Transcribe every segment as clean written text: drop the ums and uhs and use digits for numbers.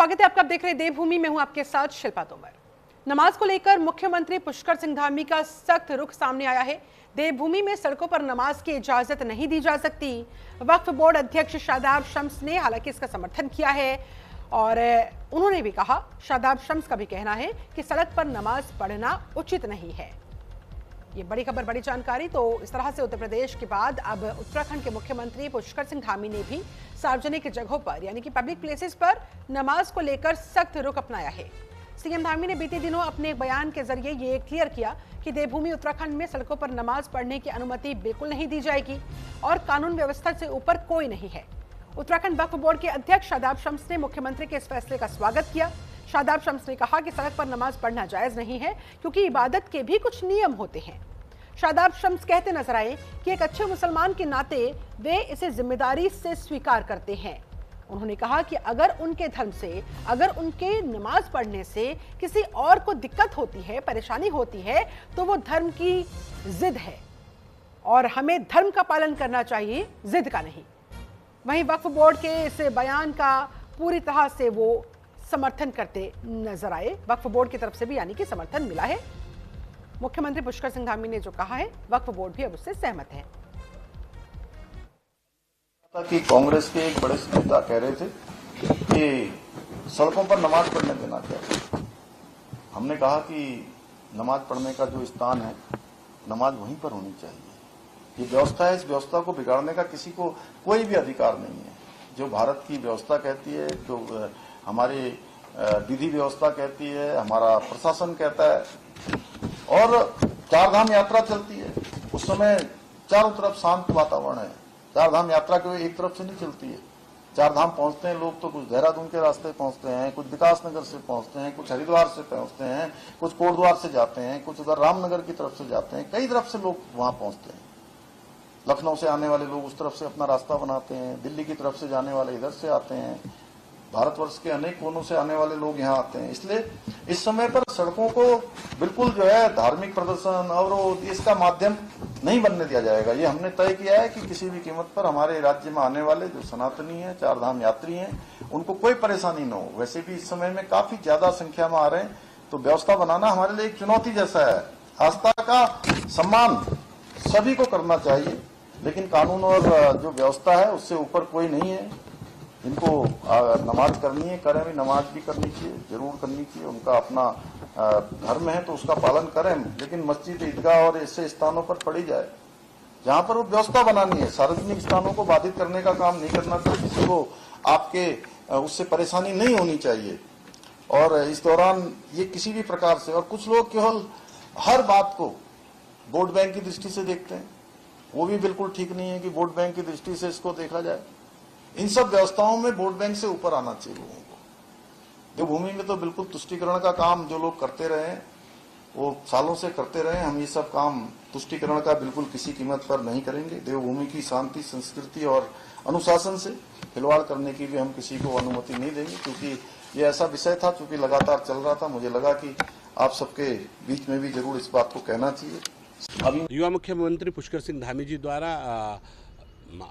स्वागत है आपका। आप देख रहे हैं देवभूमि में हूं आपके साथ शिल्पा तोमर। नमाज को लेकर मुख्यमंत्री पुष्कर सिंह धामी का सख्त रुख सामने आया है। देवभूमि में सड़कों पर नमाज की इजाजत नहीं दी जा सकती। वक्फ बोर्ड अध्यक्ष शादाब शम्स ने हालांकि इसका समर्थन किया है और उन्होंने भी कहा, शादाब शम्स का भी कहना है कि सड़क पर नमाज पढ़ना उचित नहीं है। ये बड़ी खबर, बड़ी जानकारी। तो इस तरह से उत्तर प्रदेश के बाद अब उत्तराखंड के मुख्यमंत्री पुष्कर सिंह धामी ने भी सार्वजनिक जगहों पर यानी कि पब्लिक प्लेसेस पर नमाज को लेकर सख्त रुख अपनाया है। सीएम धामी ने बीते दिनों अपने एक बयान के जरिए ये क्लियर किया कि देवभूमि उत्तराखंड में सड़कों पर नमाज पढ़ने की अनुमति बिल्कुल नहीं दी जाएगी और कानून व्यवस्था से ऊपर कोई नहीं है। उत्तराखंड वक्फ बोर्ड के अध्यक्ष शादाब शम्स ने मुख्यमंत्री के इस फैसले का स्वागत किया। शादाब शम्स ने कहा कि सड़क पर नमाज पढ़ना जायज नहीं है क्योंकि इबादत के भी कुछ नियम होते हैं। शादाब शम्स कहते नजर आए कि एक अच्छे मुसलमान के नाते वे इसे जिम्मेदारी से स्वीकार करते हैं। उन्होंने कहा कि अगर उनके धर्म से, अगर उनके नमाज पढ़ने से किसी और को दिक्कत होती है, परेशानी होती है, तो वो धर्म की जिद है और हमें धर्म का पालन करना चाहिए, जिद का नहीं। वहीं वक्फ बोर्ड के इस बयान का पूरी तरह से वो समर्थन करते नजर आए। वक्फ बोर्ड की तरफ से भी यानी कि समर्थन मिला है। मुख्यमंत्री पुष्कर सिंह धामी ने जो कहा है, वक्फ बोर्ड भी अब उससे सहमत है। कि कांग्रेस के एक बड़े नेता कह रहे थे कि सड़कों पर नमाज पढ़ने देना चाहिए। हमने कहा कि नमाज पढ़ने का जो स्थान है, नमाज वहीं पर होनी चाहिए। ये व्यवस्था है, इस व्यवस्था को बिगाड़ने का किसी को कोई भी अधिकार नहीं है। जो भारत की व्यवस्था कहती है, जो हमारी विधि व्यवस्था कहती है, हमारा प्रशासन कहता है, और चारधाम यात्रा चलती है, उस समय चारों तरफ शांत वातावरण है। चारधाम यात्रा कोई एक तरफ से नहीं चलती है। चारधाम पहुंचते हैं लोग तो कुछ देहरादून के रास्ते पहुंचते हैं, कुछ विकास नगर से पहुंचते हैं, कुछ हरिद्वार से पहुंचते हैं, कुछ कोटद्वार से जाते हैं, कुछ उधर रामनगर की तरफ से जाते हैं। कई तरफ से लोग वहां पहुंचते हैं। लखनऊ से आने वाले लोग उस तरफ से अपना रास्ता बनाते हैं, दिल्ली की तरफ से जाने वाले इधर से आते हैं, भारतवर्ष के अनेक कोनों से आने वाले लोग यहाँ आते हैं। इसलिए इस समय पर सड़कों को बिल्कुल जो है धार्मिक प्रदर्शन, अवरोध, इसका माध्यम नहीं बनने दिया जाएगा। ये हमने तय किया है कि किसी भी कीमत पर हमारे राज्य में आने वाले जो सनातनी हैं, चारधाम यात्री हैं, उनको कोई परेशानी न हो। वैसे भी इस समय में काफी ज्यादा संख्या में आ रहे हैं, तो व्यवस्था बनाना हमारे लिए एक चुनौती जैसा है। आस्था का सम्मान सभी को करना चाहिए, लेकिन कानून और जो व्यवस्था है उससे ऊपर कोई नहीं है। इनको नमाज करनी है, करें भी, नमाज भी करनी चाहिए, जरूर करनी चाहिए। उनका अपना धर्म है तो उसका पालन करें, लेकिन मस्जिद, ईदगाह और ऐसे स्थानों पर पढ़ी जाए जहां पर वो व्यवस्था बनानी है। सार्वजनिक स्थानों को बाधित करने का काम नहीं करना चाहिए, किसी को आपके उससे परेशानी नहीं होनी चाहिए। और इस दौरान ये किसी भी प्रकार से, और कुछ लोग केवल हर बात को वोट बैंक की दृष्टि से देखते हैं, वो भी बिल्कुल ठीक नहीं है कि वोट बैंक की दृष्टि से इसको देखा जाए। इन सब व्यवस्थाओं में वोट बैंक से ऊपर आना चाहिए लोगों को। देवभूमि में तो बिल्कुल तुष्टीकरण का काम जो लोग करते रहे हैं, वो सालों से करते रहे हैं। हम ये सब काम तुष्टीकरण का बिल्कुल किसी कीमत पर नहीं करेंगे। देवभूमि की शांति, संस्कृति और अनुशासन से खिलवाड़ करने की भी हम किसी को अनुमति नहीं देंगे, क्योंकि ये ऐसा विषय था, चूंकि लगातार चल रहा था। मुझे लगा कि आप सबके बीच में भी जरूर इस बात को कहना चाहिए। अभी युवा मुख्यमंत्री पुष्कर सिंह धामी जी द्वारा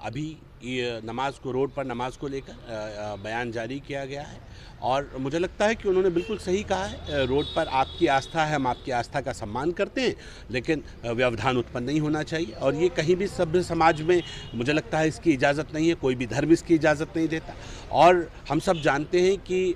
अभी ये नमाज को, रोड पर नमाज को लेकर बयान जारी किया गया है और मुझे लगता है कि उन्होंने बिल्कुल सही कहा है। रोड पर आपकी आस्था है, हम आपकी आस्था का सम्मान करते हैं, लेकिन व्यवधान उत्पन्न नहीं होना चाहिए। और ये कहीं भी सभ्य समाज में मुझे लगता है इसकी इजाज़त नहीं है, कोई भी धर्म इसकी इजाज़त नहीं देता। और हम सब जानते हैं कि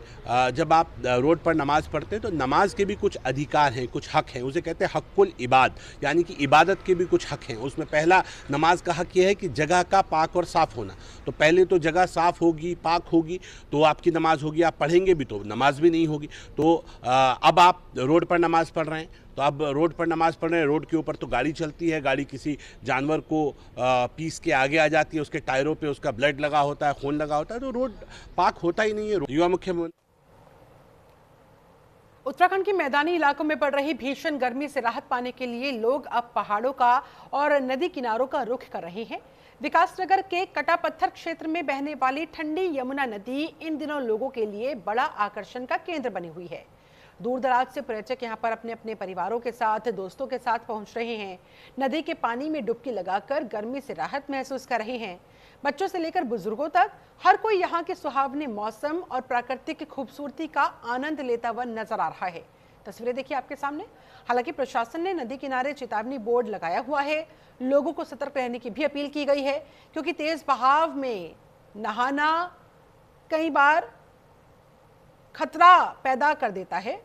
जब आप रोड पर नमाज पढ़ते हैं तो नमाज के भी कुछ अधिकार हैं, कुछ हक हैं, उसे कहते हैं हक़ुल इबाद, यानी कि इबादत के भी कुछ हक हैं। उसमें पहला नमाज का हक ये है कि जगह का पाक और साफ़ होना। तो पहले तो जगह साफ़ होगी, पाक होगी, तो आपकी नमाज होगी। आप पढ़ेंगे भी तो नमाज भी नहीं होगी। तो अब आप रोड पर नमाज पढ़ रहे हैं, तो अब रोड पर नमाज पढ़ रहे हैं, रोड के ऊपर तो गाड़ी चलती है, गाड़ी किसी जानवर को पीस के आगे आ जाती है, उसके टायरों पे उसका ब्लड लगा होता है, खून लगा होता है, तो रोड पाक होता ही नहीं है। युवा मुख्यमंत्री उत्तराखंड के मैदानी इलाकों में पड़ रही भीषण गर्मी से राहत पाने के लिए लोग अब पहाड़ों का और नदी किनारों का रुख कर रहे हैं। विकासनगर के कटा पत्थर क्षेत्र में बहने वाली ठंडी यमुना नदी इन दिनों लोगों के लिए बड़ा आकर्षण का केंद्र बनी हुई है। दूर दराज से पर्यटक यहां पर अपने अपने परिवारों के साथ, दोस्तों के साथ पहुंच रहे हैं। नदी के पानी में डुबकी लगाकर गर्मी से राहत महसूस कर रहे हैं। बच्चों से लेकर बुजुर्गों तक हर कोई यहाँ के सुहावने मौसम और प्राकृतिक खूबसूरती का आनंद लेता हुआ नजर आ रहा है। तस्वीरें देखिए आपके सामने। हालांकि प्रशासन ने नदी किनारे चेतावनी बोर्ड लगाया हुआ है, लोगों को सतर्क रहने की भी अपील की गई है, क्योंकि तेज बहाव में नहाना कई बार खतरा पैदा कर देता है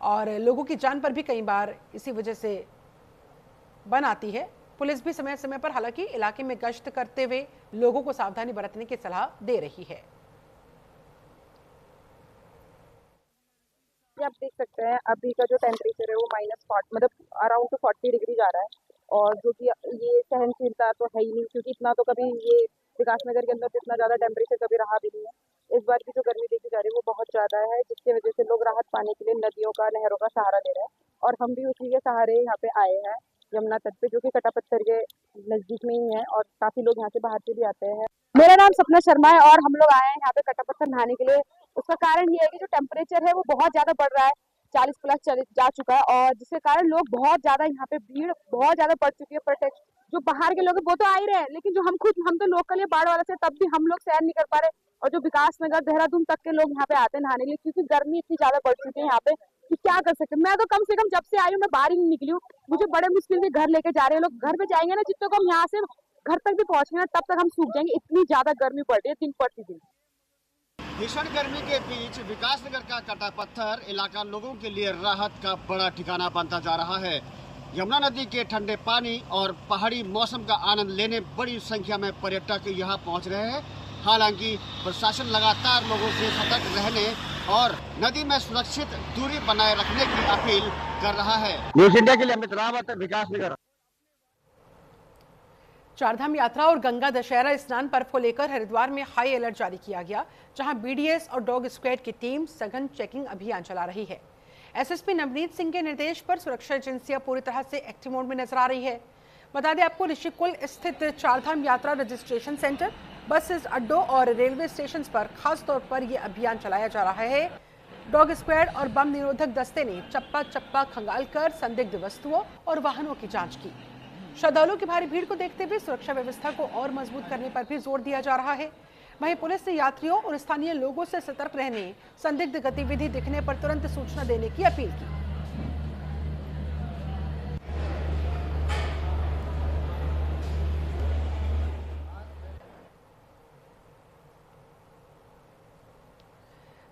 और लोगों की जान पर भी कई बार इसी वजह से बन आती है। पुलिस भी समय समय पर हालांकि इलाके में गश्त करते हुए लोगों को सावधानी बरतने की सलाह दे रही है। आप देख सकते हैं अभी का जो टेम्परेचर है वो मतलब अराउंड 40 डिग्री जा रहा है, और जो कि ये सहनशीलता तो है ही नहीं, क्योंकि इतना तो कभी ये विकासनगर के अंदर तो इतना ज़्यादा टेम्परेचर कभी रहा भी नहीं है। इस बार की जो गर्मी देखी जा रही है वो बहुत ज़्यादा है, जिसकी वजह से लोग राहत पाने के लिए नदियों का, नहरों का सहारा ले रहे हैं, और हम भी उसी के सहारे यहाँ पे आए हैं यमुना तट पे, जो कि कटापत्थर के नजदीक में ही है, और काफी लोग यहाँ से बाहर से भी आते हैं। मेरा नाम सपना शर्मा है और हम लोग आए हैं यहाँ पे कटापत्थर नहाने के लिए। उसका कारण ये है कि जो टेम्परेचर है वो बहुत ज्यादा बढ़ रहा है, 40 प्लस जा चुका है, और जिसके कारण लोग बहुत ज्यादा यहाँ पे भीड़ बहुत ज्यादा बढ़ चुकी है। प्रोटेक्ट जो बाहर के लोग हैं वो तो आ ही रहे हैं, लेकिन जो हम तो लोकल है बाढ़ वाला से, तब भी हम लोग सैर नहीं कर पा रहे, और जो विकासनगर देहरादून तक के लोग यहाँ पे आते हैं नहाने के लिए, क्योंकि गर्मी इतनी ज्यादा बढ़ चुकी है यहाँ पे कि क्या कर सकते हैं। मैं तो कम से कम जब से आई हूँ मैं बाहर ही नहीं निकली हूँ, मुझे बड़े मुश्किल से घर लेके जा रहे हैं लोग। घर पे जाएंगे ना, जितने को हम यहाँ से घर तक भी पहुंचेंगे तब तक हम सूख जाएंगे, इतनी ज्यादा गर्मी पड़ रही है दिन प्रतिदिन। भीषण गर्मी के बीच विकासनगर का कटापत्थर इलाका लोगों के लिए राहत का बड़ा ठिकाना बनता जा रहा है। यमुना नदी के ठंडे पानी और पहाड़ी मौसम का आनंद लेने बड़ी संख्या में पर्यटक यहाँ पहुँच रहे हैं। हालांकि प्रशासन लगातार लोगों से सतर्क रहने और नदी में सुरक्षित दूरी बनाए रखने की अपील कर रहा है। न्यूज़ इंडिया के लिए अमित रावत, विकासनगर। चारधाम यात्रा और गंगा दशहरा स्नान पर्व को लेकर हरिद्वार में हाई अलर्ट जारी किया गया, जहां बीडीएस और डॉग स्क्वाड की टीम सघन चेकिंग अभियान चला रही है। एसएसपी नवनीत सिंह के निर्देश पर सुरक्षा एजेंसियां पूरी तरह से एक्टिव मोड में नजर आ रही है। बता दें आपको, ऋषिकुल स्थित चारधाम यात्रा रजिस्ट्रेशन सेंटर, बसेस अड्डों और रेलवे स्टेशन पर खास तौर पर यह अभियान चलाया जा रहा है। डॉग स्क्वाड और बम निरोधक दस्ते ने चप्पा चप्पा खंगालकर संदिग्ध वस्तुओं और वाहनों की जांच की। श्रद्धालुओं की भारी भीड़ को देखते हुए सुरक्षा व्यवस्था को और मजबूत करने पर भी जोर दिया जा रहा है। वहीं पुलिस ने यात्रियों और स्थानीय लोगों से सतर्क रहने, संदिग्ध गतिविधि दिखने पर तुरंत सूचना देने की अपील की।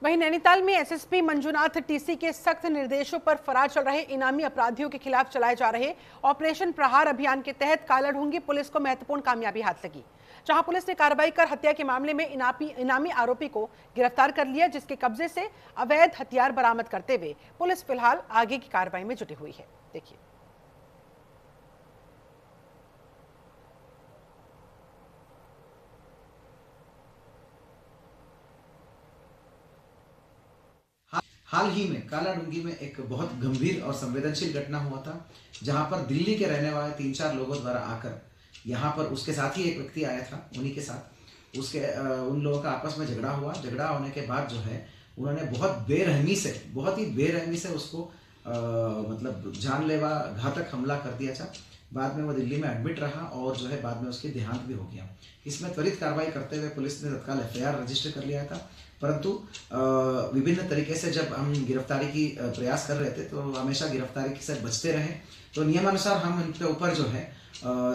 वहीं नैनीताल में एसएसपी मंजुनाथ टीसी के सख्त निर्देशों पर फरार चल रहे इनामी अपराधियों के खिलाफ चलाए जा रहे ऑपरेशन प्रहार अभियान के तहत कालाढूंगी पुलिस को महत्वपूर्ण कामयाबी हाथ लगी, जहां पुलिस ने कार्रवाई कर हत्या के मामले में इनामी आरोपी को गिरफ्तार कर लिया, जिसके कब्जे से अवैध हथियार बरामद करते हुए पुलिस फिलहाल आगे की कार्रवाई में जुटी हुई है। देखिए। हाल ही में कालाढूंगी में एक बहुत गंभीर और संवेदनशील घटना हुआ था, जहां पर दिल्ली के रहने वाले 3-4 लोगों द्वारा आकर यहाँ पर उसके साथ ही एक व्यक्ति आया था, उन्हीं के साथ उन लोगों का आपस में झगड़ा हुआ। झगड़ा होने के बाद जो है उन्होंने बहुत ही बेरहमी से उसको मतलब जानलेवा घातक हमला कर दिया था। बाद में वो दिल्ली में एडमिट रहा और जो है बाद में उसकी देहांत भी हो गया। इसमें त्वरित कार्रवाई करते हुए पुलिस ने तत्काल एफआईआर रजिस्टर कर लिया था, परंतु विभिन्न तरीके से जब हम गिरफ्तारी की प्रयास कर रहे थे तो हमेशा गिरफ्तारी से बचते रहे। तो नियमानुसार हम इनके ऊपर जो है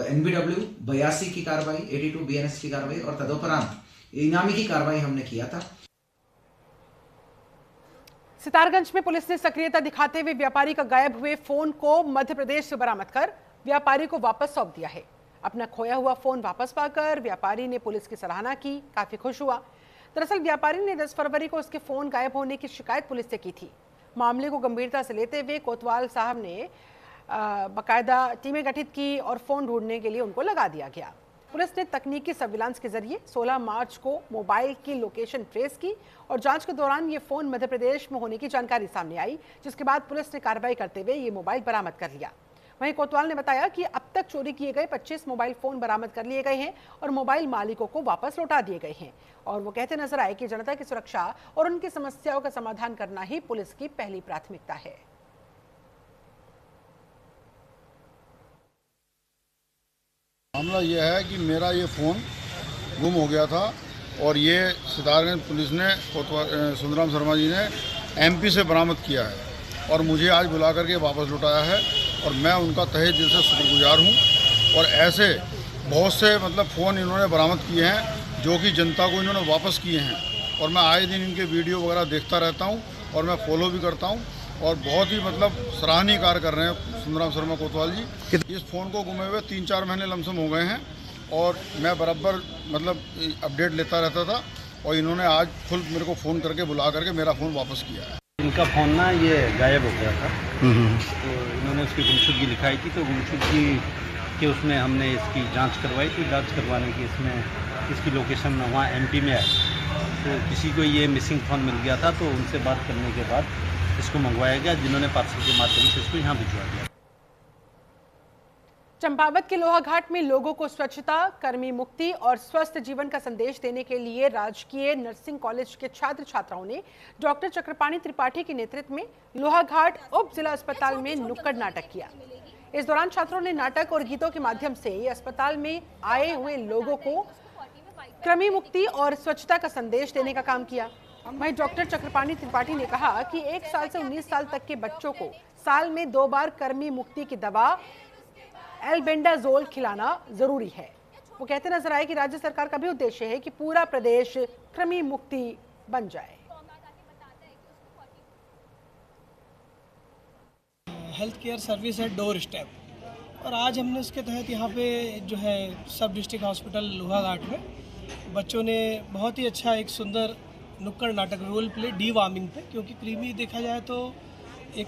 NBW 82 की कार्रवाई, 82 BNS की कार्रवाई और तदोपरांत इनामी की कार्रवाई हमने किया था। सितारगंज में पुलिस ने सक्रियता दिखाते हुए व्यापारी का गायब हुए फोन को मध्य प्रदेश से बरामद कर व्यापारी को वापस सौंप दिया है। अपना खोया हुआ फोन वापस पाकर व्यापारी ने पुलिस की सराहना की, काफी खुश हुआ। दरअसल व्यापारी ने 10 फरवरी को उसके फोन गायब होने की शिकायत पुलिस से की थी। मामले को गंभीरता से लेते हुए कोतवाल साहब ने बाकायदा टीमें गठित की और फोन ढूंढने के लिए उनको लगा दिया गया। पुलिस ने तकनीकी सर्विलांस के जरिए 16 मार्च को मोबाइल की लोकेशन ट्रेस की और जांच के दौरान ये फोन मध्य प्रदेश में होने की जानकारी सामने आई, जिसके बाद पुलिस ने कार्रवाई करते हुए ये मोबाइल बरामद कर लिया। वहीं कोतवाल ने बताया कि अब तक चोरी किए गए 25 मोबाइल फोन बरामद कर लिए गए हैं और मोबाइल मालिकों को वापस लौटा दिए गए हैं। और वो कहते नजर आए कि जनता की सुरक्षा और उनकी समस्याओं का समाधान करना ही पुलिस की पहली प्राथमिकता है। मामला यह है कि मेरा ये फ़ोन गुम हो गया था और ये सितारगंज पुलिस ने सुंदराम शर्मा जी ने MP से बरामद किया है और मुझे आज बुला करके वापस लौटाया है और मैं उनका तहे दिल से शुक्रगुजार हूँ। और ऐसे बहुत से मतलब फ़ोन इन्होंने बरामद किए हैं जो कि जनता को इन्होंने वापस किए हैं और मैं आए दिन इनके वीडियो वगैरह देखता रहता हूँ और मैं फॉलो भी करता हूँ और बहुत ही मतलब सराहनीय कार्य कर रहे हैं सुंदराम शर्मा कोतवाल जी। इस फ़ोन को गुमे हुए 3-4 महीने लमसम हो गए हैं और मैं बराबर मतलब अपडेट लेता रहता था और इन्होंने आज खुद मेरे को फ़ोन करके बुला करके मेरा फ़ोन वापस किया है। इनका फ़ोन ना ये गायब हो गया था, तो इन्होंने उसकी गुमशुदगी लिखाई थी, तो गुमशुदगी के उसमें हमने इसकी जांच करवाई थी। जांच करवाने की इसमें इसकी लोकेशन वहाँ MP में आई, तो किसी को ये मिसिंग फ़ोन मिल गया था, तो उनसे बात करने के बाद इसको मंगवाया गया, जिन्होंने पार्सल के माध्यम से इसको यहाँ भिजवा दिया। चंपावत के लोहाघाट में लोगों को स्वच्छता, कर्मी मुक्ति और स्वस्थ जीवन का संदेश देने के लिए राजकीय नर्सिंग कॉलेज के छात्र छात्राओं ने डॉक्टर चक्रपाणी त्रिपाठी के नेतृत्व में लोहाघाट उप जिला अस्पताल में नुक्कड़ नाटक किया। इस दौरान छात्रों ने नाटक और गीतों के माध्यम से अस्पताल में आए हुए लोगों को कृमि मुक्ति और स्वच्छता का संदेश देने का काम किया। वहीं डॉक्टर चक्रपाणी त्रिपाठी ने कहा कि 1 साल से 19 साल तक के बच्चों को साल में 2 बार कृमि मुक्ति की दवा एल्बेंडाजोल खिलाना जरूरी है। वो कहते नजर आए कि राज्य सरकार का भी उद्देश्य है कि पूरा प्रदेश कृमि मुक्ति बन जाए। हेल्थ केयर सर्विस है डोर स्टेप, और आज हमने उसके तहत यहाँ पे जो है सब डिस्ट्रिक्ट हॉस्पिटल लोहाघाट में बच्चों ने बहुत ही अच्छा एक सुंदर नुक्कड़ नाटक रोल प्ले डी वार्मिंग पे, क्योंकि कृमि देखा जाए तो एक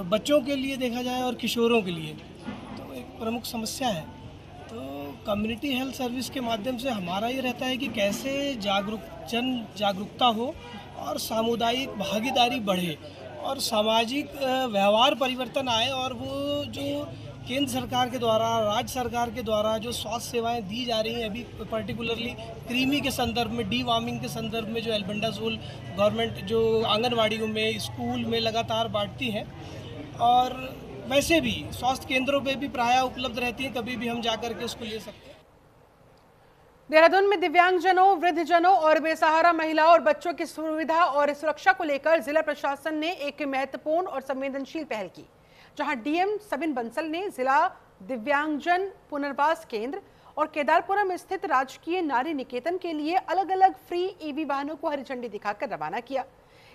बच्चों के लिए देखा जाए और किशोरों के लिए तो एक प्रमुख समस्या है। तो कम्युनिटी हेल्थ सर्विस के माध्यम से हमारा ये रहता है कि कैसे जन जागरूकता हो और सामुदायिक भागीदारी बढ़े और सामाजिक व्यवहार परिवर्तन आए, और वो जो केंद्र सरकार के द्वारा, राज्य सरकार के द्वारा जो स्वास्थ्य सेवाएं दी जा रही हैं, अभी पर्टिकुलरली कृमि के संदर्भ में, डी वार्मिंग के संदर्भ में जो एल्बेंडाजोल गवर्नमेंट जो आंगनवाड़ियों में, स्कूल में लगातार बांटती है, और वैसे भी स्वास्थ्य केंद्रों पे भी प्रायः उपलब्ध रहती है, कभी भी हम जाकर के उसको ले सकते हैं। देहरादून में दिव्यांगजनों, वृद्धजनों और बेसहारा महिलाओं और बच्चों की सुविधा और सुरक्षा को लेकर जिला प्रशासन ने एक महत्वपूर्ण और संवेदनशील पहल की, जहां डीएम सबिन बंसल ने जिला दिव्यांगजन पुनर्वास केंद्र और केदारपुरम स्थित राजकीय नारी निकेतन के लिए अलग अलग फ्री ईवी वाहनों को हरी झंडी दिखाकर रवाना किया।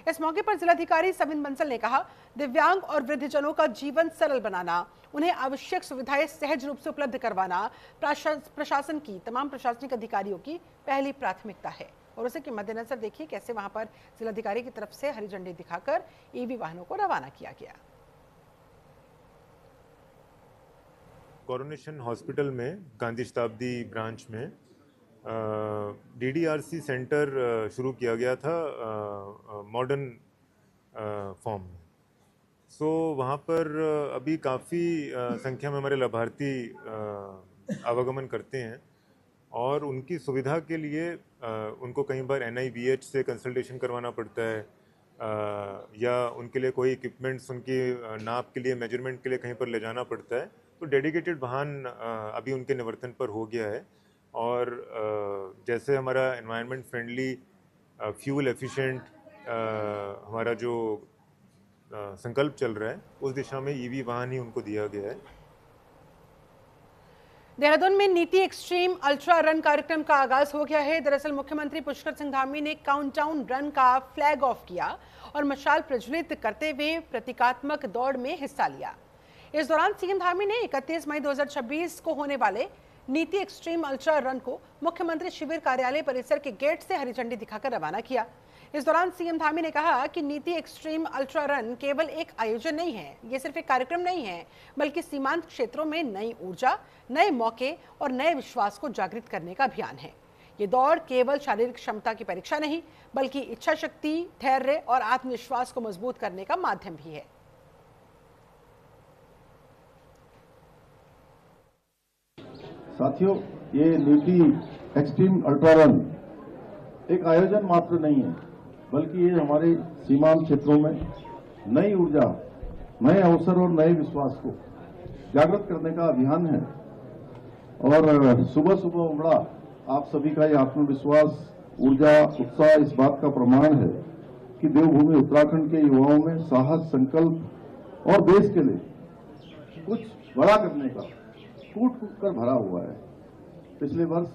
इस मौके पर जिलाधिकारी सबिन बंसल ने कहा, दिव्यांग और वृद्धजनों का जीवन सरल बनाना, उन्हें आवश्यक सुविधाएं सहज रूप से उपलब्ध करवाना प्रशासन की, तमाम प्रशासनिक अधिकारियों की पहली प्राथमिकता है। और उसी के मद्देनजर देखिए कैसे वहां पर जिलाधिकारी की तरफ से हरी झंडी दिखाकर ईवी वाहनों को रवाना किया गया। कोरोनेशन हॉस्पिटल में गांधी शताब्दी ब्रांच में DDRC सेंटर शुरू किया गया था मॉडर्न फॉर्म में। सो वहाँ पर अभी काफ़ी संख्या में हमारे लाभार्थी आवागमन करते हैं, और उनकी सुविधा के लिए उनको कई बार NIVH से कंसल्टेशन करवाना पड़ता है, या उनके लिए कोई इक्विपमेंट्स उनकी नाप के लिए, मेजरमेंट के लिए कहीं पर ले जाना पड़ता है। तो डेडिकेटेड वाहन अभी उनके निवर्तन पर हो गया है, और जैसे हमारा एनवायरनमेंट फ्रेंडली, फ्यूल एफिशिएंट हमारा जो संकल्प चल रहा है, उस दिशा में ईवी वाहन ही उनको दिया गया है। देहरादून में नीति एक्सट्रीम अल्ट्रा रन कार्यक्रम का आगाज हो गया है। दरअसल मुख्यमंत्री पुष्कर सिंह धामी ने काउंटडाउन रन का फ्लैग ऑफ किया और मशाल प्रज्वलित करते हुए प्रतीकात्मक दौड़ में हिस्सा लिया। इस दौरान सीएम धामी ने 31 मई 2026 को होने वाले नीति एक्सट्रीम अल्ट्रा रन को मुख्यमंत्री शिविर कार्यालय परिसर के गेट से हरी झंडी दिखाकर रवाना किया। इस दौरान सीएम धामी ने कहा कि नीति एक्सट्रीम अल्ट्रा रन केवल एक आयोजन नहीं है, ये सिर्फ एक कार्यक्रम नहीं है, बल्कि सीमांत क्षेत्रों में नई ऊर्जा, नए मौके और नए विश्वास को जागृत करने का अभियान है। ये दौड़ केवल शारीरिक क्षमता की परीक्षा नहीं, बल्कि इच्छा शक्ति, धैर्य और आत्मविश्वास को मजबूत करने का माध्यम भी है। साथियों, ये नीति एक्सट्रीम अल्ट्रा रन एक आयोजन मात्र नहीं है, बल्कि ये हमारे सीमांत क्षेत्रों में नई ऊर्जा, नए अवसर और नए विश्वास को जागृत करने का अभियान है। और सुबह सुबह उमड़ा आप सभी का यह आत्मविश्वास, ऊर्जा, उत्साह इस बात का प्रमाण है कि देवभूमि उत्तराखंड के युवाओं में साहस, संकल्प और देश के लिए कुछ बड़ा करने का कूट कर भरा हुआ है। पिछले वर्ष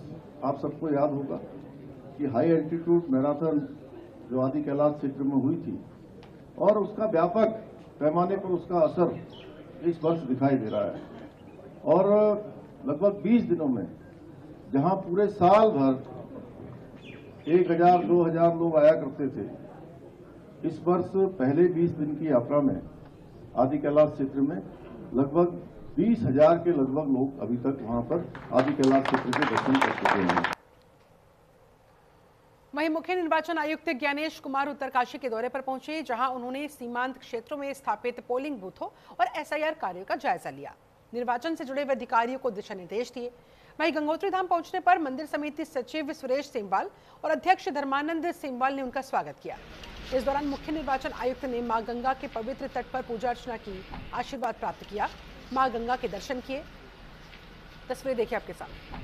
आप सबको याद होगा कि हाई एल्टीट्यूड मैराथन जो आदि कैलाश क्षेत्र में हुई थी और उसका व्यापक पैमाने पर उसका असर इस वर्ष दिखाई दे रहा है और लगभग 20 दिनों में जहां पूरे साल भर 1000-2000 लोग आया करते थे, इस वर्ष पहले 20 दिन की यात्रा में आदि कैलाश क्षेत्र में लगभग 20,000 के लगभग लोग अभी तक वहां पर आदि कैलाश क्षेत्र के दर्शन कर चुके हैं। वहीं मुख्य निर्वाचन आयुक्त ज्ञानेश कुमार उत्तरकाशी के दौरे पर पहुंचे, जहां उन्होंने सीमांत क्षेत्रों में स्थापित पोलिंग बूथों और एसआईआर कार्यों का जायजा लिया। निर्वाचन से जुड़े हुए अधिकारियों को दिशा निर्देश दिए। वहीं गंगोत्री धाम पहुंचने पर मंदिर समिति सचिव सुरेश सेमवाल और अध्यक्ष धर्मानंद सेमवाल ने उनका स्वागत किया। इस दौरान मुख्य निर्वाचन आयुक्त ने मां गंगा के पवित्र तट पर पूजा अर्चना की, आशीर्वाद प्राप्त किया, मां गंगा के दर्शन किए। तस्वीरें देखिए आपके सामने।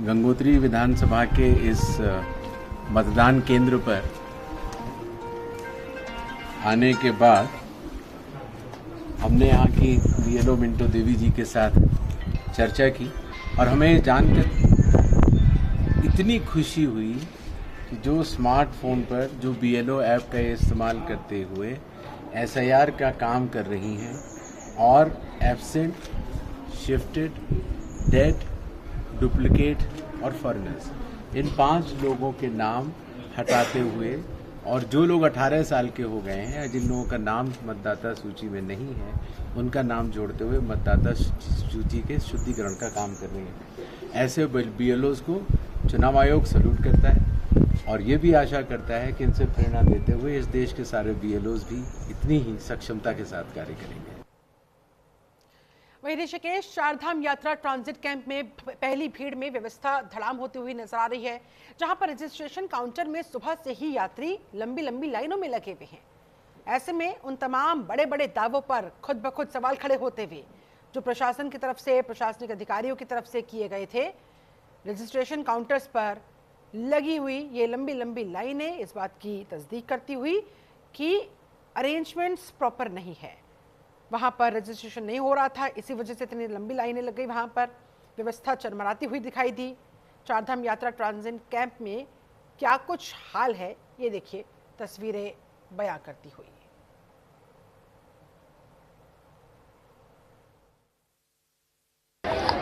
गंगोत्री विधानसभा के इस मतदान केंद्र पर आने के बाद हमने यहाँ की बीएलओ मिंटो देवी जी के साथ चर्चा की और हमें जानकर इतनी खुशी हुई कि जो स्मार्टफोन पर जो बीएलओ ऐप का इस्तेमाल करते हुए एसआईआर का काम कर रही हैं और एब्सेंट, शिफ्टेड, डेड, डुप्लीकेट और फॉरेनर्स, इन 5 लोगों के नाम हटाते हुए और जो लोग 18 साल के हो गए हैं, जिन लोगों का नाम मतदाता सूची में नहीं है, उनका नाम जोड़ते हुए मतदाता सूची के शुद्धिकरण का काम कर रही हैं। ऐसे बीएलओज को चुनाव आयोग सैल्यूट करता है और ये भी आशा करता है कि इनसे प्रेरणा देते हुए इस देश के सारे बीएलओज भी इतनी ही सक्षमता के साथ कार्य करेंगे। वहीं ऋषिकेश चारधाम यात्रा ट्रांजिट कैंप में पहली भीड़ में व्यवस्था धड़ाम होती हुई नजर आ रही है, जहां पर रजिस्ट्रेशन काउंटर में सुबह से ही यात्री लंबी लंबी लाइनों में लगे हुए हैं। ऐसे में उन तमाम बड़े बड़े दावों पर खुद ब खुद सवाल खड़े होते हुए जो प्रशासन की तरफ से, प्रशासनिक अधिकारियों की तरफ से किए गए थे, रजिस्ट्रेशन काउंटर्स पर लगी हुई ये लंबी लंबी लाइनें इस बात की तस्दीक करती हुई कि अरेंजमेंट्स प्रॉपर नहीं है। वहां पर रजिस्ट्रेशन नहीं हो रहा था, इसी वजह से इतनी लंबी लाइनें लग गई। वहां पर व्यवस्था चरमराती हुई दिखाई दी। चारधाम यात्रा ट्रांजिट कैंप में क्या कुछ हाल है, ये देखिए तस्वीरें बयां करती हुई।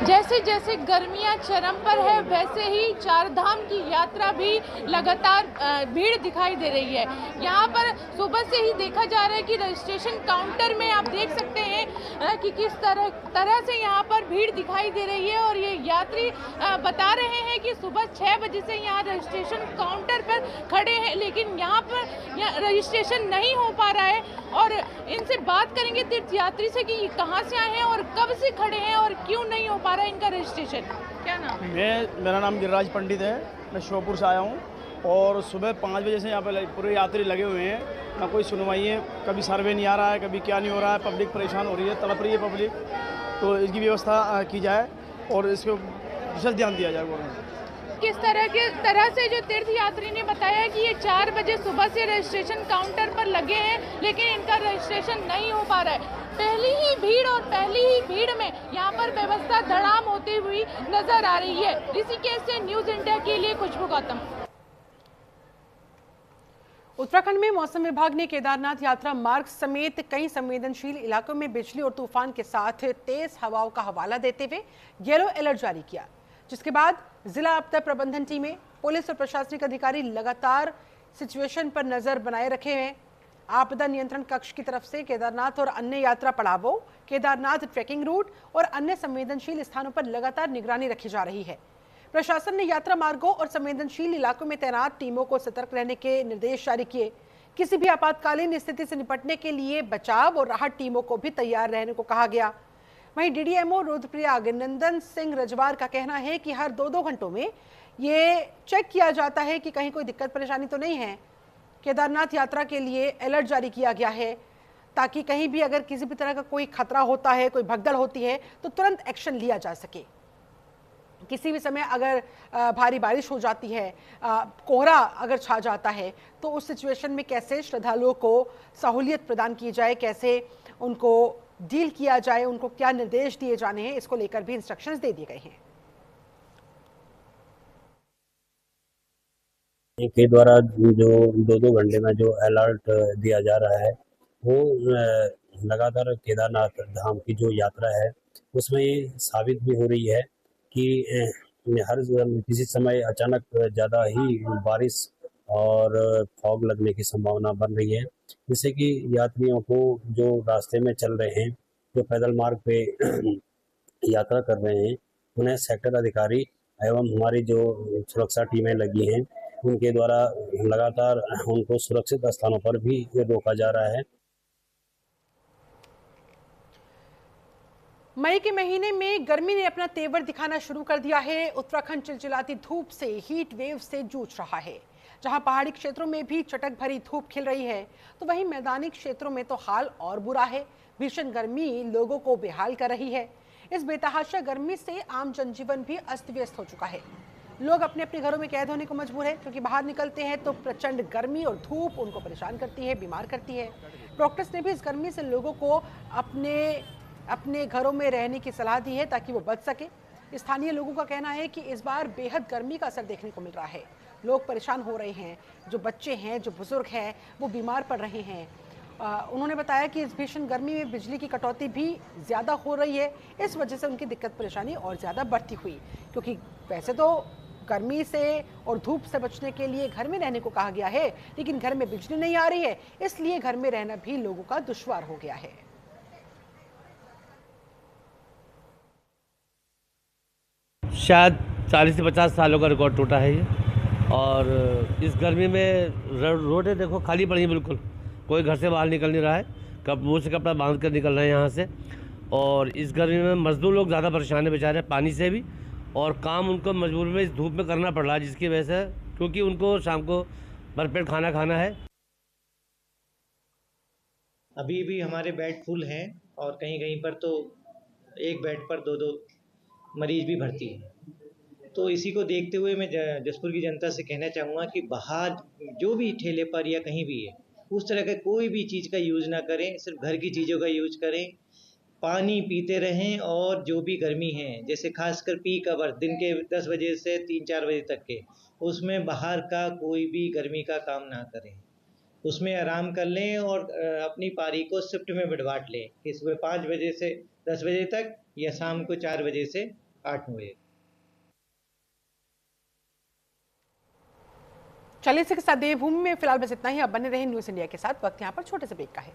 जैसे जैसे गर्मियां चरम पर है, वैसे ही चारधाम की यात्रा भी लगातार भीड़ दिखाई दे रही है। यहाँ पर सुबह से ही देखा जा रहा है कि रजिस्ट्रेशन काउंटर में आप देख सकते हैं कि किस तरह से यहाँ पर भीड़ दिखाई दे रही है और ये यात्री बता रहे हैं कि सुबह 6 बजे से यहाँ रजिस्ट्रेशन काउंटर पर खड़े हैं, लेकिन यहाँ पर रजिस्ट्रेशन नहीं हो पा रहा है। और इनसे बात करेंगे तीर्थ यात्री से कि कहाँ से आए हैं और कब से खड़े हैं और क्यों नहीं हो पा रहा है इनका रजिस्ट्रेशन। क्या नाम है? मेरा नाम गिरिराज पंडित है, मैं श्योपुर से आया हूँ और सुबह 5 बजे से यहाँ पर पूरे यात्री लगे हुए हैं। ना कोई सुनवाई है, कभी सर्वे नहीं आ रहा है, कभी क्या नहीं हो रहा है, पब्लिक परेशान हो रही है, तड़प रही है पब्लिक। तो इसकी व्यवस्था की जाए और इसको विशेष ध्यान दिया जाए गवर्नमेंट। किस तरह से जो तीर्थ यात्री ने बताया कि ये 4 बजे सुबह से रजिस्ट्रेशन काउंटर पर लगे हैं, लेकिन इनका रजिस्ट्रेशन नहीं हो पा रहा है। पहली ही भीड़ में यहाँ पर व्यवस्था धड़ाम होती हुई नजर आ रही है। ऋषिकेश से न्यूज इंडिया के लिए खुशबू गौतम। उत्तराखंड में मौसम विभाग ने केदारनाथ यात्रा मार्ग समेत कई संवेदनशील इलाकों में बिजली और तूफान के साथ तेज हवाओं का हवाला देते हुए येलो अलर्ट जारी किया, जिसके बाद जिला आपदा प्रबंधन टीमें, पुलिस और प्रशासनिक अधिकारी लगातार सिचुएशन पर नजर बनाए रखे हैं। आपदा नियंत्रण कक्ष की तरफ से केदारनाथ और अन्य यात्रा पड़ावों, केदारनाथ ट्रैकिंग रूट और अन्य संवेदनशील स्थानों पर लगातार निगरानी रखी जा रही है। प्रशासन ने यात्रा मार्गों और संवेदनशील इलाकों में तैनात टीमों को सतर्क रहने के निर्देश जारी किए। किसी भी आपातकालीन स्थिति से निपटने के लिए बचाव और राहत टीमों को भी तैयार रहने को कहा गया। वहीं डीडीएमओ रुद्रप्रयाग नंदन सिंह रजवार का कहना है कि हर 2-2 घंटों में ये चेक किया जाता है कि कहीं कोई दिक्कत परेशानी तो नहीं है। केदारनाथ यात्रा के लिए अलर्ट जारी किया गया है। ताकि कहीं भी अगर किसी भी तरह का कोई खतरा होता है, कोई भगदड़ होती है, तो तुरंत एक्शन लिया जा सके। किसी भी समय अगर भारी बारिश हो जाती है, कोहरा अगर छा जाता है, तो उस सिचुएशन में कैसे श्रद्धालुओं को सहूलियत प्रदान की जाए, कैसे उनको डील किया जाए, उनको क्या निर्देश दिए जाने हैं, इसको लेकर भी इंस्ट्रक्शंस दे दिए गए हैं। के द्वारा जो 2-2 घंटे में जो अलर्ट दिया जा रहा है, वो लगातार केदारनाथ धाम की जो यात्रा है उसमें ये साबित भी हो रही है कि हर किसी समय अचानक ज़्यादा ही बारिश और फॉग लगने की संभावना बन रही है, जिससे कि यात्रियों को जो रास्ते में चल रहे हैं, जो पैदल मार्ग पे यात्रा कर रहे हैं, उन्हें सेक्टर अधिकारी एवं हमारी जो सुरक्षा टीमें लगी हैं उनके द्वारा लगातार उनको सुरक्षित स्थानों पर भी रोका जा रहा है। मई के महीने में गर्मी ने अपना तेवर दिखाना शुरू कर दिया है। उत्तराखंड चिलचिलाती धूप से, हीट वेव से जूझ रहा है। जहां पहाड़ी क्षेत्रों में भी चटक भरी धूप खिल रही है, तो वहीं मैदानी क्षेत्रों में तो हाल और बुरा है। भीषण गर्मी लोगों को बेहाल कर रही है। इस बेतहाशा गर्मी से आम जनजीवन भी अस्त व्यस्त हो चुका है। लोग अपने अपने घरों में कैद होने को मजबूर है, क्योंकि बाहर निकलते हैं तो प्रचंड गर्मी और धूप उनको परेशान करती है, बीमार करती है। डॉक्टर्स ने भी इस गर्मी से लोगों को अपने घरों में रहने की सलाह दी है, ताकि वो बच सके। स्थानीय लोगों का कहना है कि इस बार बेहद गर्मी का असर देखने को मिल रहा है। लोग परेशान हो रहे हैं, जो बच्चे हैं, जो बुजुर्ग हैं, वो बीमार पड़ रहे हैं। उन्होंने बताया कि इस भीषण गर्मी में बिजली की कटौती भी ज़्यादा हो रही है। इस वजह से उनकी दिक्कत परेशानी और ज़्यादा बढ़ती हुई, क्योंकि वैसे तो गर्मी से और धूप से बचने के लिए घर में रहने को कहा गया है, लेकिन घर में बिजली नहीं आ रही है, इसलिए घर में रहना भी लोगों का दुश्वार हो गया है। शायद 40 से 50 सालों का रिकॉर्ड टूटा है ये। और इस गर्मी में रोडें देखो खाली पड़ी हैं, बिल्कुल कोई घर से बाहर निकल नहीं रहा है। मुँह से कपड़ा बांध कर निकल रहे हैं यहाँ से। और इस गर्मी में मजदूर लोग ज़्यादा परेशान है बेचारे, पानी से भी, और काम उनको मजबूरी में इस धूप में करना पड़ रहा है, जिसकी वजह से, क्योंकि उनको शाम को भरपेट खाना खाना है। अभी भी हमारे बेड फुल हैं और कहीं कहीं पर तो एक बेड पर 2-2 मरीज भी भर्ती है। तो इसी को देखते हुए मैं जसपुर की जनता से कहना चाहूँगा कि बाहर जो भी ठेले पर या कहीं भी है, उस तरह का कोई भी चीज़ का यूज़ ना करें, सिर्फ घर की चीज़ों का यूज करें। पानी पीते रहें, और जो भी गर्मी है, जैसे खासकर पीक आवर दिन के 10 बजे से 3-4 बजे तक के, उसमें बाहर का कोई भी गर्मी का काम ना करें, उसमें आराम कर लें और अपनी पारी को शिफ्ट में बांट लें कि सुबह 5 बजे से 10 बजे तक या शाम को 4 बजे से 8-9 बजे। चलिए इसके साथ देवभूमि में फिलहाल बस इतना ही। अब बने रहे न्यूज़ इंडिया के साथ। वक्त यहाँ पर छोटे से ब्रेक का है।